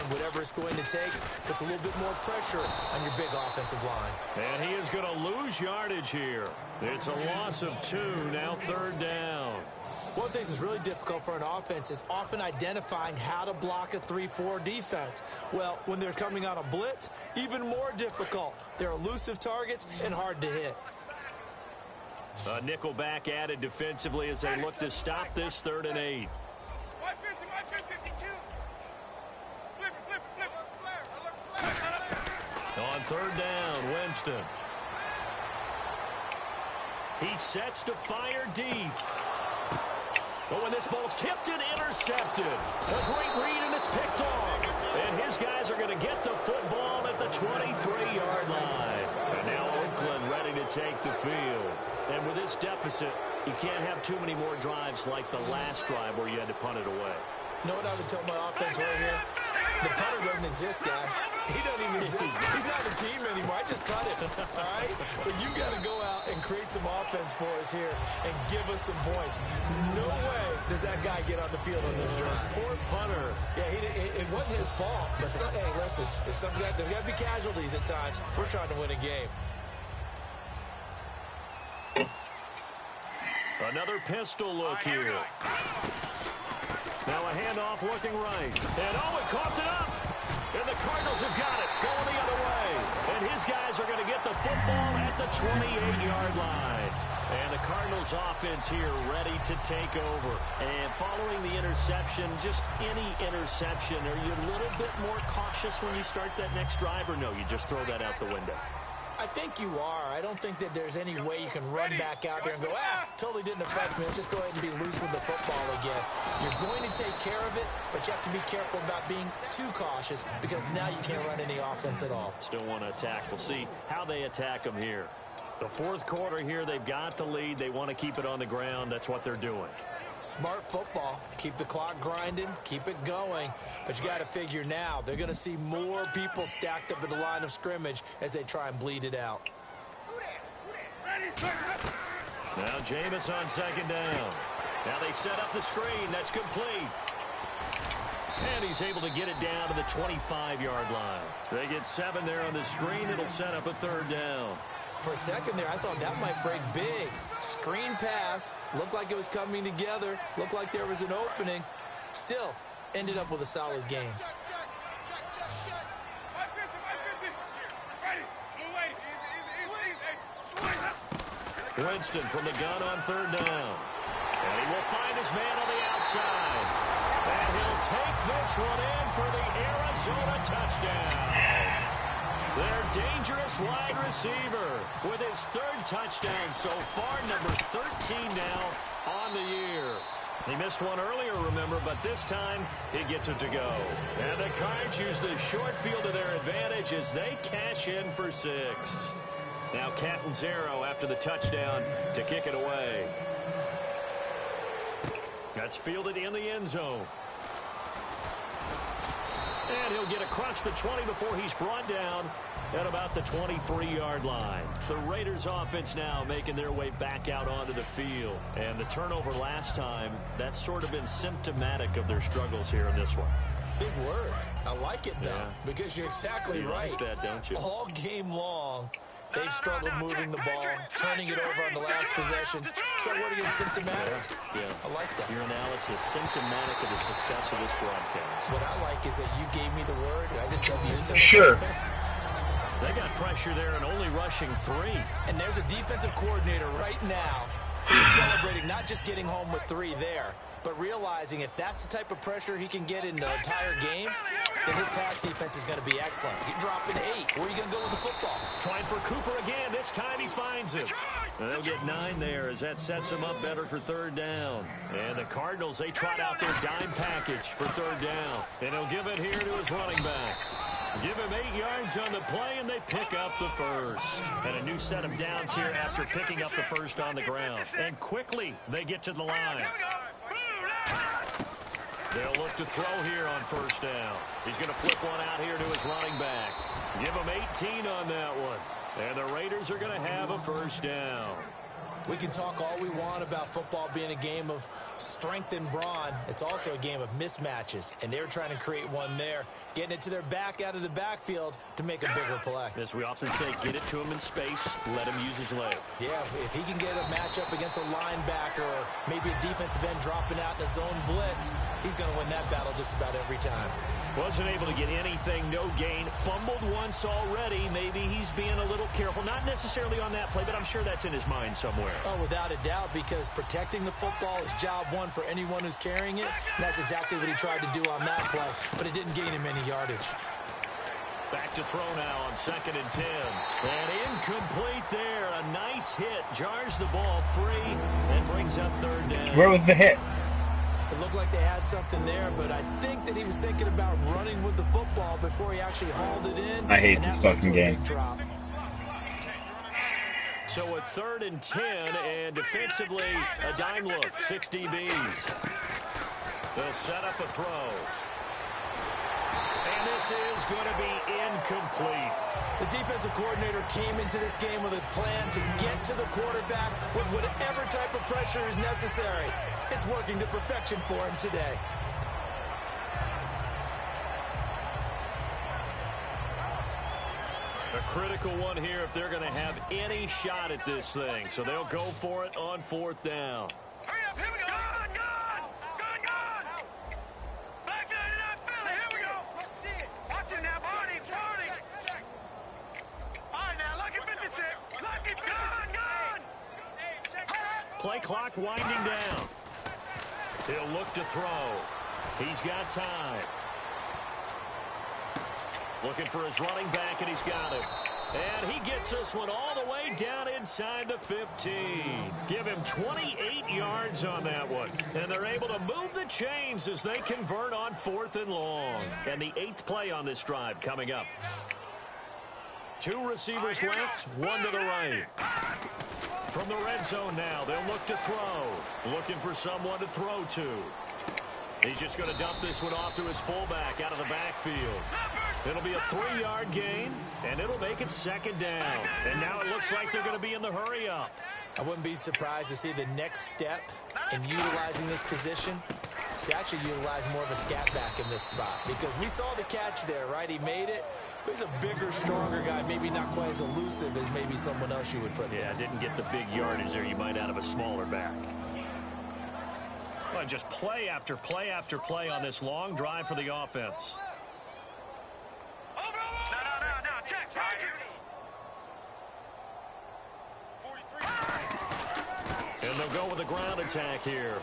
whatever it's going to take. Puts a little bit more pressure on your big offensive line. And he is going to lose yardage here. It's a loss of 2, now 3rd down. One of the things that's really difficult for an offense is often identifying how to block a 3-4 defense. Well, when they're coming on a blitz, even more difficult. They're elusive targets and hard to hit. A nickel back added defensively as they look to stop this 3rd and 8. On 3rd down, Winston. He sets to fire deep. But when this ball's tipped and intercepted, a great read and it's picked off. And his guys are going to get the football at the 23-yard line. And now Oakland ready to take the field. And with this deficit, you can't have too many more drives like the last drive where you had to punt it away. You know what I would tell my offense right here? The punter doesn't exist, guys. He doesn't even exist. He's not a team anymore. I just cut him, all right? So you got to go out and create some offense for us here and give us some points. No way does that guy get on the field on this drive. Poor punter. Yeah, it wasn't his fault. But hey, listen, there's got to be casualties at times. We're trying to win a game. Another pistol look here. Now a handoff looking right. And it coughed it up. And the Cardinals have got it going the other way. And his guys are going to get the football at the 28-yard line. And the Cardinals offense here ready to take over. And following the interception, just any interception, are you a little bit more cautious when you start that next drive, or no, you just throw that out the window? I think you are. I don't think that there's any way you can run back out there and go, totally didn't affect me. Let's just go ahead and be loose with the football again. You're going to take care of it, but you have to be careful about being too cautious because now you can't run any offense at all. Still want to attack. We'll see how they attack them here. The fourth quarter here, they've got the lead. They want to keep it on the ground. That's what they're doing. Smart football. Keep the clock grinding. Keep it going. But you got to figure now, they're going to see more people stacked up at the line of scrimmage as they try and bleed it out. Now Jameis on second down. Now they set up the screen. That's complete. And he's able to get it down to the 25-yard line. They get 7 there on the screen. It'll set up a third down. For a second there, I thought that might break big. Screen pass. Looked like it was coming together. Looked like there was an opening. Still, ended up with a solid game. Winston from the gun on third down. And he will find his man on the outside. And he'll take this one in for the Arizona touchdown. Their dangerous wide receiver with his third touchdown so far, number 13 now on the year. He missed one earlier, remember, but this time he gets it to go. And the Cards use the short field to their advantage as they cash in for 6. Now Catanzaro after the touchdown to kick it away. That's fielded in the end zone. And he'll get across the 20 before he's brought down at about the 23-yard line. The Raiders offense now making their way back out onto the field. And the turnover last time, that's sort of been symptomatic of their struggles here in this one. Big word. I like it, though, because you're exactly right. Like that, don't you? All game long, they've struggled moving the ball, turning it over on the last possession. So what again, symptomatic? Yeah. I like that. Your analysis, symptomatic of the success of this broadcast. What I like is that you gave me the word, and I just don't use it. Sure. They got pressure there and only rushing 3. And there's a defensive coordinator right now who is celebrating not just getting home with 3 there, but realizing if that's the type of pressure he can get in the entire game, then his pass defense is going to be excellent. Get dropping 8. Where are you going to go with the football? Trying for Cooper again. This time he finds him. And they'll get 9 there as that sets him up better for third down. And the Cardinals, they trot out their dime package for third down. And he'll give it here to his running back. Give him 8 yards on the play, and they pick up the first. And a new set of downs here after picking up the first on the ground. And quickly, they get to the line. They'll look to throw here on first down. He's going to flip one out here to his running back. Give him 18 on that one. And the Raiders are going to have a first down. We can talk all we want about football being a game of strength and brawn. It's also a game of mismatches, and they're trying to create one there, getting it to their back out of the backfield to make a bigger play. As we often say, get it to him in space, let him use his leg. Yeah, if he can get a matchup against a linebacker or maybe a defensive end dropping out in a zone blitz, he's going to win that battle just about every time. Wasn't able to get anything, no gain. Fumbled once already. Maybe he's being a little careful. Not necessarily on that play, but I'm sure that's in his mind somewhere. Oh, without a doubt, because protecting the football is job one for anyone who's carrying it. And that's exactly what he tried to do on that play, but it didn't gain him any yardage. Back to throw now on 2nd and 10. And incomplete there. A nice hit. Jars the ball free and brings up third down. Where was the hit? It looked like they had something there, but I think that he was thinking about running with the football before he actually hauled it in. I hate this fucking game. So a 3rd and 10, and defensively, a dime look, 6 DBs. They'll set up a throw. And this is going to be incomplete. The defensive coordinator came into this game with a plan to get to the quarterback with whatever type of pressure is necessary. It's working to perfection for him today. A critical one here if they're going to have any shot at this thing. So they'll go for it on 4th down. Hurry up, here we go. Gun. Back there, you're not feeling. Here we go. Let's see it. Watch it now, party. Check. All right, now, lucky 56. Lucky 56. Gun. Hey, check. Play clock winding down. He'll look to throw. He's got time. Looking for his running back, and he's got it. And he gets this one all the way down inside the 15. Give him 28 yards on that one. And they're able to move the chains as they convert on 4th and long. And the 8th play on this drive coming up. 2 receivers left, 1 to the right. From the red zone now, they'll look to throw. Looking for someone to throw to. He's just going to dump this one off to his fullback out of the backfield. It'll be a 3-yard gain, and it'll make it 2nd down. And now it looks like they're going to be in the hurry-up. I wouldn't be surprised to see the next step in utilizing this position to actually utilize more of a scat back in this spot. Because we saw the catch there, right? He made it. But he's a bigger, stronger guy, maybe not quite as elusive as maybe someone else you would put there. Yeah, didn't get the big yardage there you might out of a smaller back. Well, just play after play after play on this long drive for the offense. No, check. And they'll go with the ground attack here.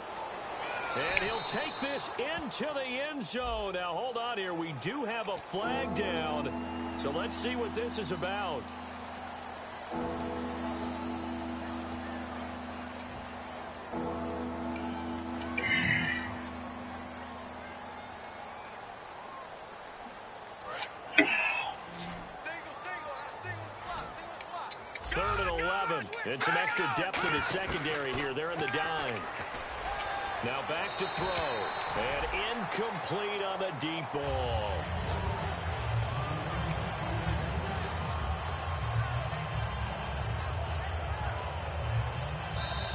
And he'll take this into the end zone. Now, hold on here. We do have a flag down. So let's see what this is about. Third and 11. And some extra depth in the secondary here. They're in the dime. Now back to throw. And incomplete on the deep ball.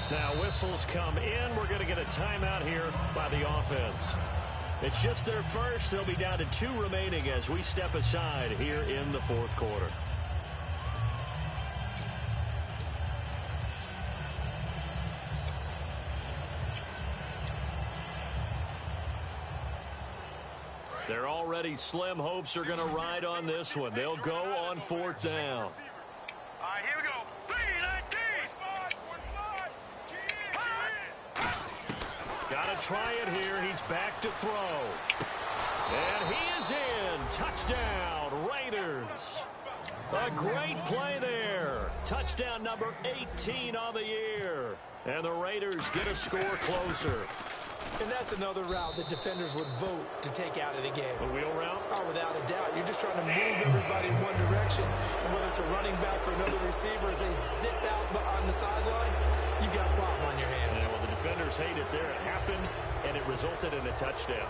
Now whistles come in. We're going to get a timeout here by the offense. It's just their first. They'll be down to 2 remaining as we step aside here in the 4th quarter. They're already slim. Hopes are going to ride on this one. They'll go on 4th down. All right, here we go. 3-19. Got to try it here. He's back to throw. And he is in. Touchdown, Raiders. A great play there. Touchdown number 18 on the year. And the Raiders get a score closer. And that's another route that defenders would vote to take out of the game. A wheel route? Oh, without a doubt. You're just trying to move everybody in one direction. And whether it's a running back or another receiver, as they zip out on the sideline, you've got a problem on your hands. Yeah, well, the defenders hate it there. It happened, and it resulted in a touchdown.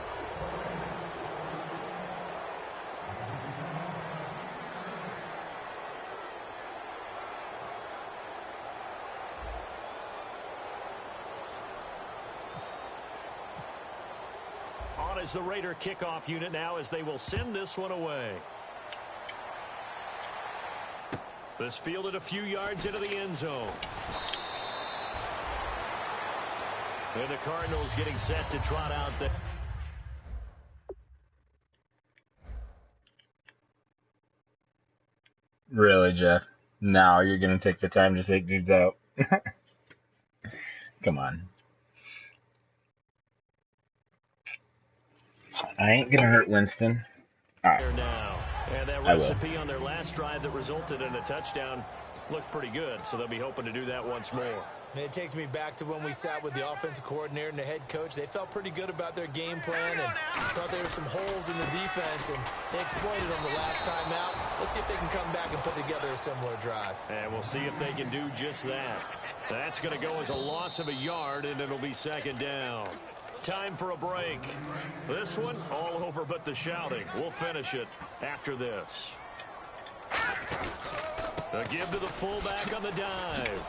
Is the Raider kickoff unit now as they will send this one away. This fielded a few yards into the end zone. And the Cardinals getting set to trot out there. Really, Jeff? Now you're going to take the time to take dudes out. Come on. I ain't gonna hurt Winston. All right. Now. And that recipe on their last drive that resulted in a touchdown looked pretty good, so they'll be hoping to do that once more. And it takes me back to when we sat with the offensive coordinator and the head coach. They felt pretty good about their game plan and thought there were some holes in the defense, and they exploited them the last time out. Let's see if they can come back and put together a similar drive. And we'll see if they can do just that. That's going to go as a loss of a yard, and it'll be 2nd down. Time for a break. This one all over but the shouting. We'll finish it after this. A give to the fullback on the dive.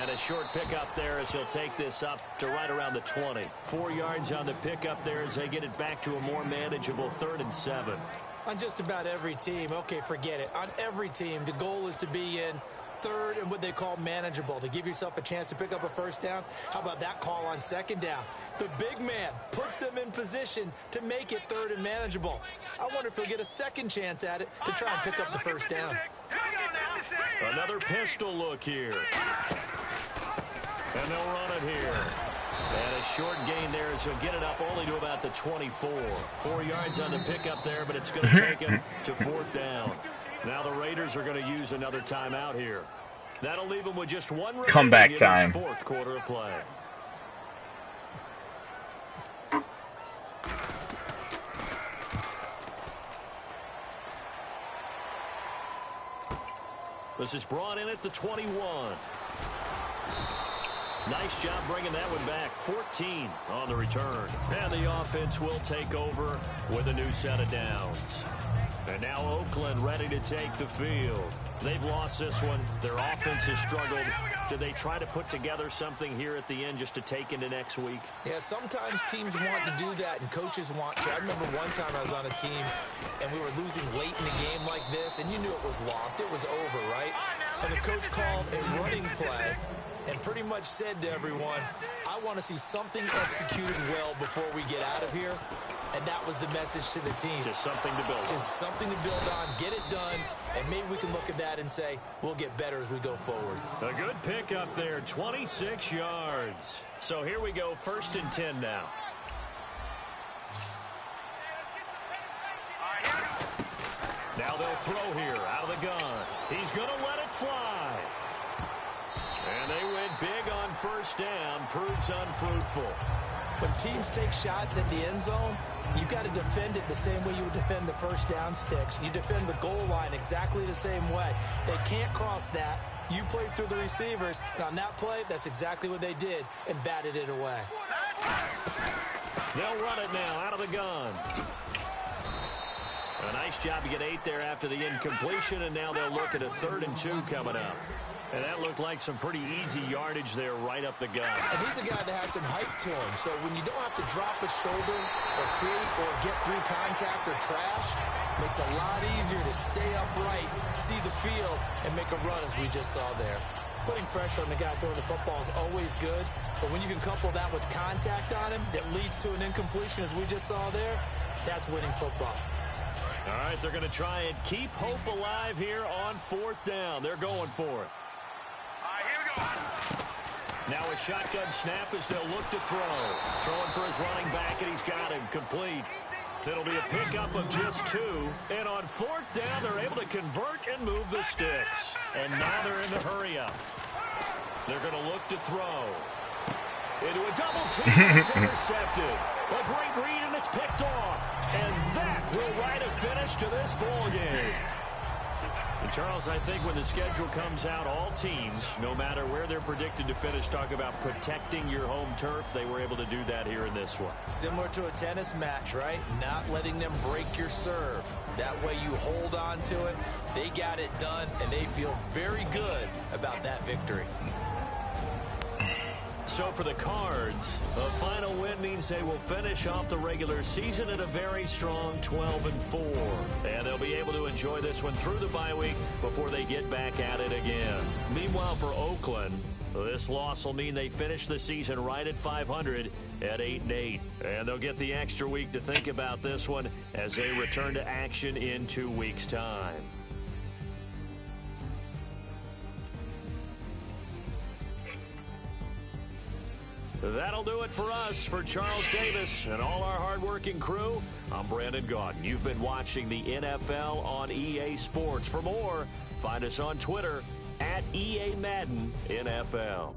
And a short pickup there as he'll take this up to right around the 20. 4 yards on the pickup there as they get it back to a more manageable 3rd and 7. On just about every team, okay, forget it. On every team, the goal is to be in 3rd and what they call manageable, to give yourself a chance to pick up a first down. How about that call on 2nd down? The big man puts them in position to make it 3rd and manageable. I wonder if he'll get a second chance at it to try and pick up the first down. Another pistol look here. And they'll run it here. And a short gain there as he'll get it up only to about the 24. 4 yards on the pickup there, but it's going to take him to 4th down. Now the Raiders are going to use another timeout here. That'll leave them with just one comeback time. 4th quarter of play. This is brought in at the 21. Nice job bringing that one back. 14 on the return. And the offense will take over with a new set of downs. And now Oakland ready to take the field. They've lost this one. Their offense has struggled. Do they try to put together something here at the end just to take into next week? Yeah, sometimes teams want to do that and coaches want to. I remember one time I was on a team and we were losing late in a game like this and you knew it was lost. It was over, right? And the coach called a running play and pretty much said to everyone, I want to see something executed well before we get out of here. And that was the message to the team. Just something to build on. Just something to build on, get it done, and maybe we can look at that and say, we'll get better as we go forward. A good pickup there, 26 yards. So here we go, 1st and 10 now. Now they'll throw here out of the gun. He's going to let it fly. And they went big on 1st down, proves unfruitful. When teams take shots at the end zone, you've got to defend it the same way you would defend the 1st down sticks. You defend the goal line exactly the same way. They can't cross that. You played through the receivers, and on that play, that's exactly what they did and batted it away. They'll run it now out of the gun. A nice job to get 8 there after the incompletion, and now they'll look at a 3rd and 2 coming up. And that looked like some pretty easy yardage there right up the gut. And he's a guy that has some height to him. So when you don't have to drop a shoulder or create or get through contact or trash, it makes it a lot easier to stay upright, see the field, and make a run as we just saw there. Putting pressure on the guy throwing the football is always good. But when you can couple that with contact on him that leads to an incompletion as we just saw there, that's winning football. All right, they're going to try and keep hope alive here on 4th down. They're going for it. Now a shotgun snap as they'll look to throw. Throwing for his running back, and he's got him complete. It'll be a pickup of just 2. And on 4th down, they're able to convert and move the sticks. And now they're in the hurry-up. They're going to look to throw. Into a double team. It's intercepted. A great read, and it's picked off. And that will write a finish to this ball game. And Charles, I think when the schedule comes out, all teams, no matter where they're predicted to finish, talk about protecting your home turf. They were able to do that here in this one. Similar to a tennis match, right? Not letting them break your serve. That way you hold on to it. They got it done, and they feel very good about that victory. So for the Cards, a final win means they will finish off the regular season at a very strong 12-4. And they'll be able to enjoy this one through the bye week before they get back at it again. Meanwhile, for Oakland, this loss will mean they finish the season right at 500 at 8-8. And they'll get the extra week to think about this one as they return to action in 2 weeks' time. That'll do it for us. For Charles Davis and all our hardworking crew, I'm Brandon Gaudin. You've been watching the NFL on EA Sports. For more, find us on Twitter at EA Madden NFL.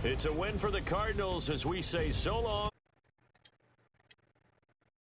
It's a win for the Cardinals as we say so long.